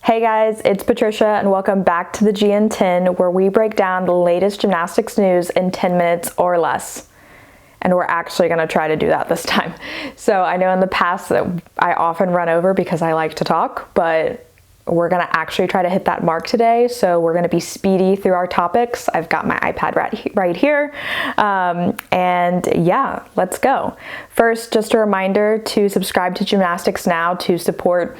Hey guys, it's Patricia and welcome back to the GN10 where we break down the latest gymnastics news in 10 minutes or less. And we're actually going to try to do that this time. So I know in the past that I often run over because I like to talk, but we're going to actually try to hit that mark today. So we're going to be speedy through our topics. I've got my iPad right here. And yeah, let's go. First, just a reminder to subscribe to Gymnastics Now to support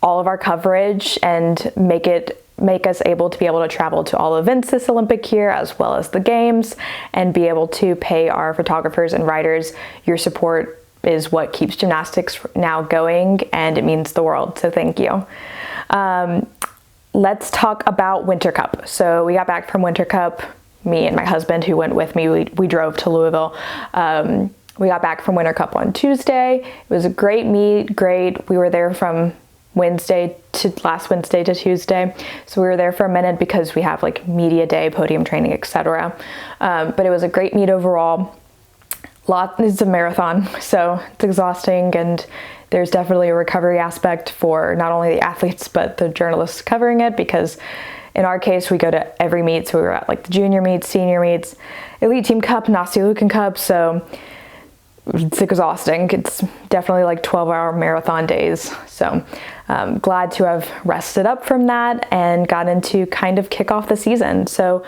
all of our coverage and make us able to travel to all events this Olympic year, as well as the games, and be able to pay our photographers and writers. Your support is what keeps Gymnastics Now going, and it means the world, so thank you. Let's talk about Winter Cup. So we got back from Winter Cup, me and my husband who went with me, we drove to Louisville. We got back from Winter Cup on Tuesday. It was a great meet, we were there from last Wednesday to Tuesday. So we were there for a minute because we have like media day, podium training, etc. But it was a great meet overall. It's a marathon, so it's exhausting, and there's definitely a recovery aspect for not only the athletes, but the journalists covering it, because in our case, we go to every meet. So we were at like the junior meets, senior meets, elite team cup, Nasty Lucan Cup. So it's exhausting. It's definitely like 12-hour marathon days. So glad to have rested up from that and gotten to kind of kick off the season. So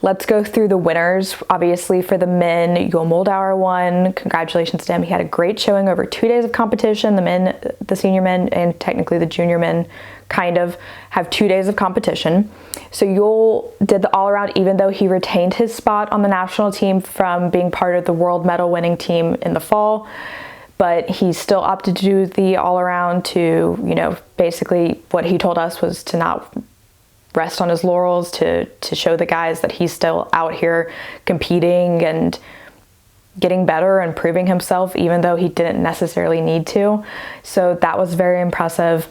let's go through the winners. Obviously for the men, Joel Moldauer won. Congratulations to him. He had a great showing over 2 days of competition. The senior men, and technically the junior men kind of have 2 days of competition. So Joel did the all-around, even though he retained his spot on the national team from being part of the world medal winning team in the fall. But he still opted to do the all-around to, basically what he told us was to not rest on his laurels, to show the guys that he's still out here competing and getting better and proving himself, even though he didn't necessarily need to. So that was very impressive.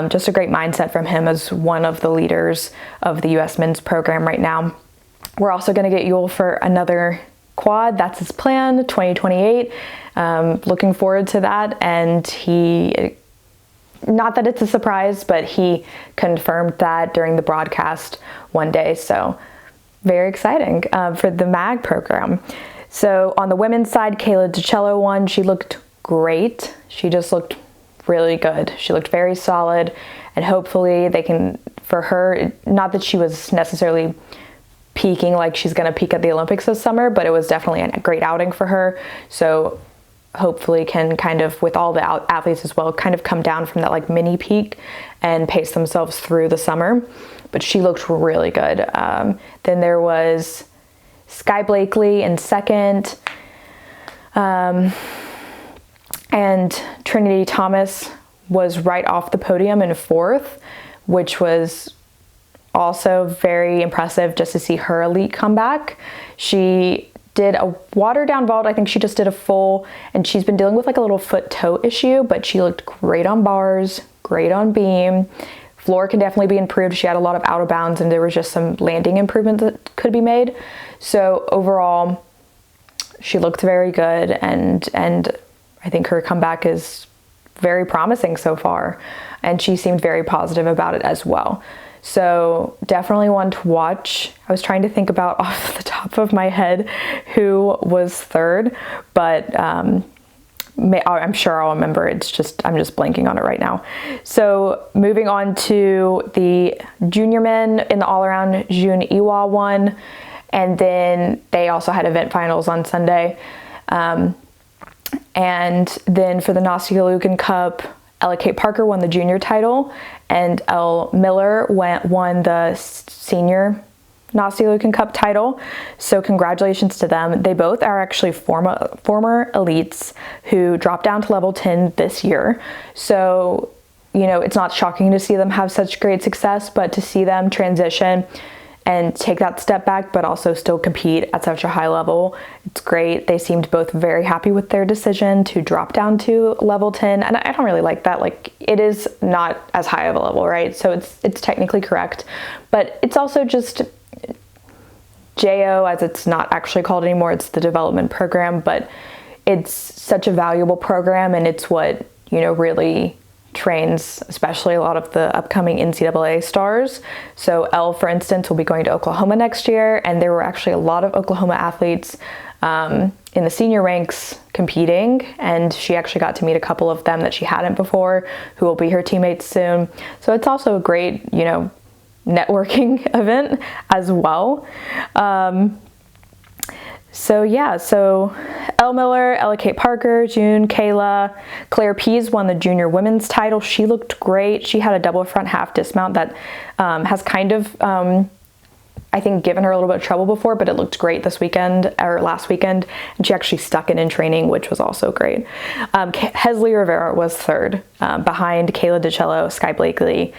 Just a great mindset from him as one of the leaders of the U.S. men's program right now. We're also going to get Joel for another quad. That's his plan, 2028. Looking forward to that. And not that it's a surprise, but he confirmed that during the broadcast one day. So very exciting for the MAG program. So on the women's side, Kayla DiCello won. She looked great. She just looked really good. She looked very solid, and hopefully they can, for her, not that she was necessarily peaking like she's going to peak at the Olympics this summer, but it was definitely a great outing for her. So hopefully can kind of, with all the athletes as well, kind of come down from that like mini peak and pace themselves through the summer. But she looked really good. Then there was Sky Blakely in second, and Trinity Thomas was right off the podium in fourth, which was also very impressive just to see her elite comeback. She did a watered down vault. I think she just did a full, and she's been dealing with like a little foot toe issue, but she looked great on bars, great on beam. Floor can definitely be improved. She had a lot of out of bounds, and there was just some landing improvement that could be made. So overall, she looked very good, and I think her comeback is very promising so far, and she seemed very positive about it as well. So definitely one to watch. I was trying to think about off the top of my head who was third, but I'm sure I'll remember. I'm just blanking on it right now. So moving on to the junior men in the all-around, Jun Iwa won, and then they also had event finals on Sunday. And then for the Nasty Lucan Cup, Ella Kate Parker won the junior title, and Elle Miller won the senior Nasty Lucan Cup title. So congratulations to them. They both are actually former elites who dropped down to level 10 this year. So, it's not shocking to see them have such great success, but to see them transition and take that step back, but also still compete at such a high level, it's great. They seemed both very happy with their decision to drop down to level 10. And I don't really like that. Like, it is not as high of a level, right? So it's technically correct, but it's also just JO, as it's not actually called anymore. It's the development program, but it's such a valuable program, and it's what, really trains, especially a lot of the upcoming NCAA stars. So Elle, for instance, will be going to Oklahoma next year, and there were actually a lot of Oklahoma athletes in the senior ranks competing, and she actually got to meet a couple of them that she hadn't before, who will be her teammates soon. So it's also a great, networking event as well. So Elle Miller, Ella Kate Parker, June, Kayla, Claire Pease won the junior women's title. She looked great. She had a double front half dismount that has kind of, I think, given her a little bit of trouble before, but it looked great this weekend or last weekend, and she actually stuck it in training, which was also great. Hesley Rivera was third, behind Kayla DiCello, Sky Blakely,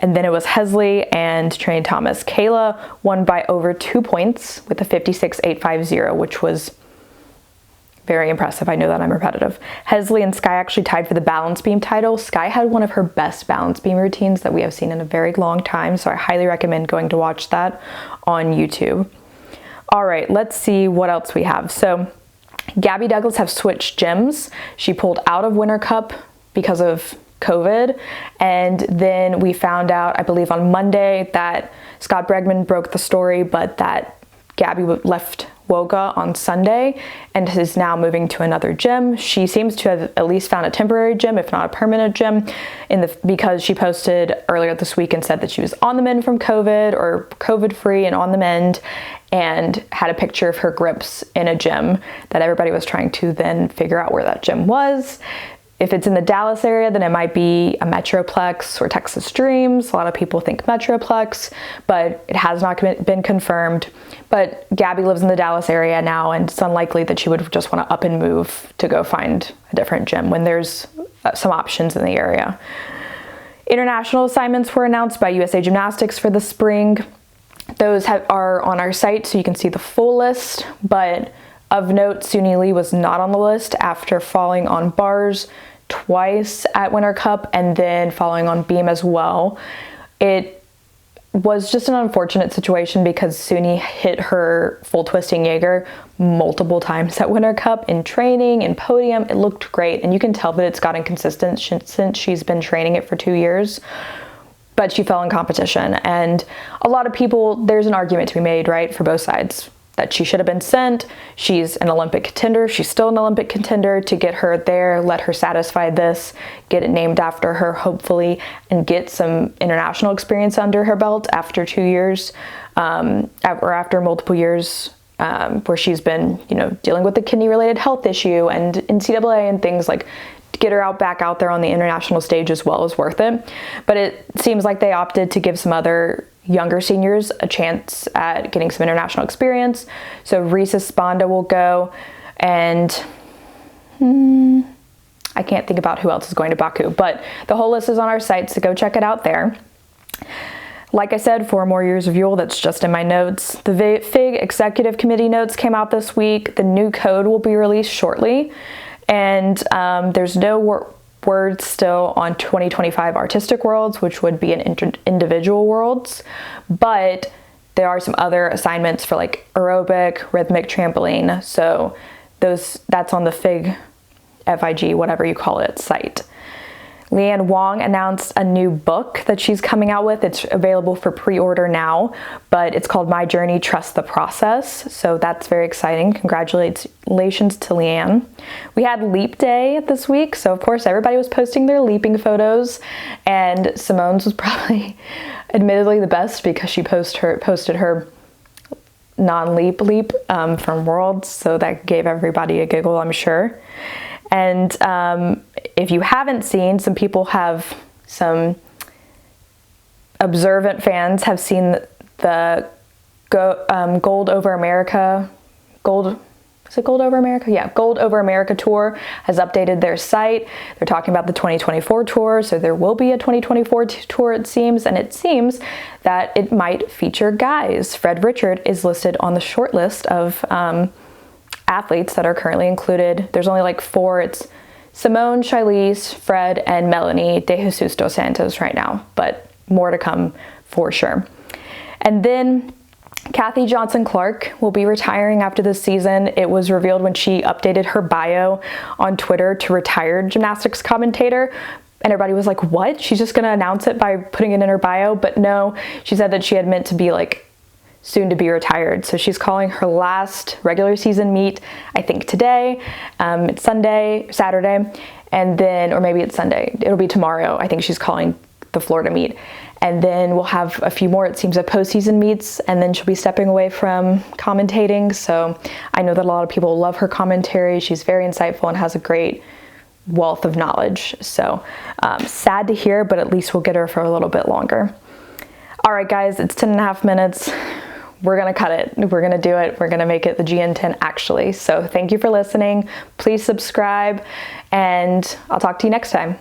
and then it was Hesley and Trinity Thomas. Kayla won by over 2 points with a 56.850, which was very impressive. I know that I'm repetitive. Hesley and Sky actually tied for the balance beam title. Sky had one of her best balance beam routines that we have seen in a very long time, so I highly recommend going to watch that on YouTube. All right, let's see what else we have. So Gabby Douglas have switched gyms. She pulled out of Winter Cup because of COVID, and then we found out, I believe on Monday, that Scott Bregman broke the story, but that Gabby left Woga on Sunday and is now moving to another gym. She seems to have at least found a temporary gym, if not a permanent gym, because she posted earlier this week and said that she was on the mend from COVID, or COVID free and on the mend, and had a picture of her grips in a gym that everybody was trying to then figure out where that gym was. If it's in the Dallas area, then it might be a Metroplex or Texas Dreams. A lot of people think Metroplex, but it has not been confirmed. But Gabby lives in the Dallas area now, and it's unlikely that she would just want to up and move to go find a different gym when there's some options in the area. International assignments were announced by USA Gymnastics for the spring. Those are on our site, so you can see the full list, but of note, Suni Lee was not on the list after falling on bars twice at Winter Cup and then falling on beam as well. It was just an unfortunate situation because Suni hit her full twisting Jaeger multiple times at Winter Cup in training and podium. It looked great, and you can tell that it's gotten consistent since she's been training it for 2 years. But she fell in competition, and a lot of people, there's an argument to be made, right, for both sides, that she should have been sent. She's an Olympic contender. She's still an Olympic contender. To get her there, let her satisfy this, get it named after her, hopefully, and get some international experience under her belt after 2 years, or after multiple years, where she's been, dealing with the kidney-related health issue and NCAA and things like. To get her back out there on the international stage as well is worth it. But it seems like they opted to give some other younger seniors a chance at getting some international experience. So Risa Sponda will go, and I can't think about who else is going to Baku, but the whole list is on our site, so go check it out there. Like I said, 4 more years of Yule, that's just in my notes. The FIG Executive Committee notes came out this week. The new code will be released shortly, and there's no words still on 2025 Artistic Worlds, which would be an individual worlds, but there are some other assignments for like aerobic, rhythmic, trampoline. So that's on the FIG, whatever you call it, site. Leanne Wong announced a new book that she's coming out with. It's available for pre-order now, but it's called My Journey, Trust the Process. So that's very exciting. Congratulations to Leanne. We had Leap Day this week, so of course everybody was posting their leaping photos, and Simone's was probably admittedly the best because she posted her non-leap from Worlds, so that gave everybody a giggle, I'm sure. And if you haven't seen, some observant fans have seen the Gold Over America tour has updated their site. They're talking about the 2024 tour, so there will be a 2024 tour, it seems, and it seems that it might feature guys. Fred Richard is listed on the short list of athletes that are currently included. There's only like 4. It's Simone, Shilese, Fred, and Melanie De Jesus dos Santos right now, but more to come for sure. And then Kathy Johnson-Clark will be retiring after this season. It was revealed when she updated her bio on Twitter to retired gymnastics commentator And everybody was like, what? She's just gonna announce it by putting it in her bio? But no, she said that she had meant to be like soon to be retired. So she's calling her last regular season meet, I think today. It's Saturday, and then, or maybe it's Sunday. It'll be tomorrow. I think she's calling the Florida meet. And then we'll have a few more, it seems, of postseason meets, and then she'll be stepping away from commentating. So I know that a lot of people love her commentary. She's very insightful and has a great wealth of knowledge. So sad to hear, but at least we'll get her for a little bit longer. All right, guys, it's 10.5 minutes. We're gonna cut it. We're gonna do it. We're gonna make it the GN10 actually. So thank you for listening. Please subscribe, and I'll talk to you next time.